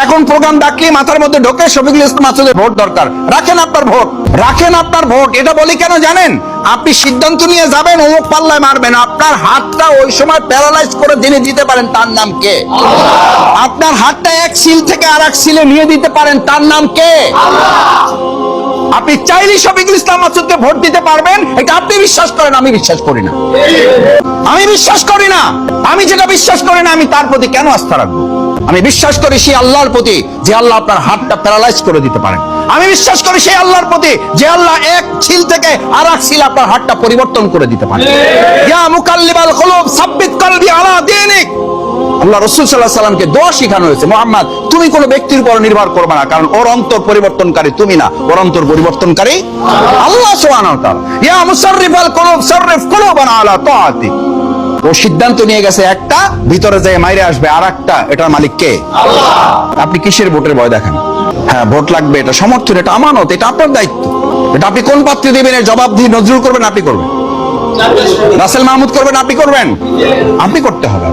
এখন প্রোগ্রাম ডাকলে মাথার মধ্যে ঢোকে শফিকুল ইসলাম মাসুদের ভোট দরকার। রাখেন আপনার ভোট, রাখেন আপনার ভোট। এটা বলি কেন জানেন? আপনি সিদ্ধান্ত নিয়ে যাবেন অমুক পাল্লায় মারবেন, আপনার হাতটা ওই সময় প্যারালাইজ করে যিনি দিতে পারেন তার নাম কে? আপনার হাতটা এক সিল থেকে আর এক সিলে নিয়ে দিতে পারেন তার নাম কে? আপনি চাইলে শফিকুল ইসলাম মাসুদকে ভোট দিতে পারবেন, এটা আপনি বিশ্বাস করেন, আমি বিশ্বাস করি না। আমি বিশ্বাস করি না। আমি যেটা বিশ্বাস করি না আমি তার প্রতি কেন আস্থা রাখবো? আমি বিশ্বাস করি সেই আল্লাহর প্রতি যে আল্লাহ আপনার হাতটা প্যারালাইজ করে দিতে পারেন। আমি বিশ্বাস করি সেই আল্লাহর প্রতি যে আল্লাহ এক ছিল থেকে আর এক ছিল আপনার হাতটা পরিবর্তন করে দিতে পারেন। ইয়া মুকাল্লিবাল কুলুব সাব্বিত কলবি আলা দীনিক। আল্লাহ রাসূল সাল্লাল্লাহু আলাইহি ওয়াসাল্লামকে দোয়া শেখানো হয়েছে, মুহাম্মদ তুমি কোনো ব্যক্তির উপর নির্ভর করবে না, কারণ ওর অন্তর পরিবর্তনকারী তুমি না, ওর অন্তর পরিবর্তনকারী আল্লাহ সুবহানাহু ওয়া তাআলা। ইয়া মুসাররিফাল কুলুব সাররিফ কুলুবানা আলা তাআতিক। ও সিদ্ধান্ত নিয়ে গেছে একটা, ভিতরে যায় মাইরে আসবে আরেকটা, এটার মালিক কে? আল্লাহ। আপনি কিসের ভোটের ভয় দেখেন? হ্যাঁ ভোট লাগবে, এটা সমর্থন, এটা আমানত, এটা আপনার দায়িত্ব। এটা আপনি কোন পাত্রে দিবেন এর জবাবদিহি নজরুল করবেন আপনি করবেন, রাসেল মাহমুদ করবেন আপনি করবেন, আপনি করতে হবে।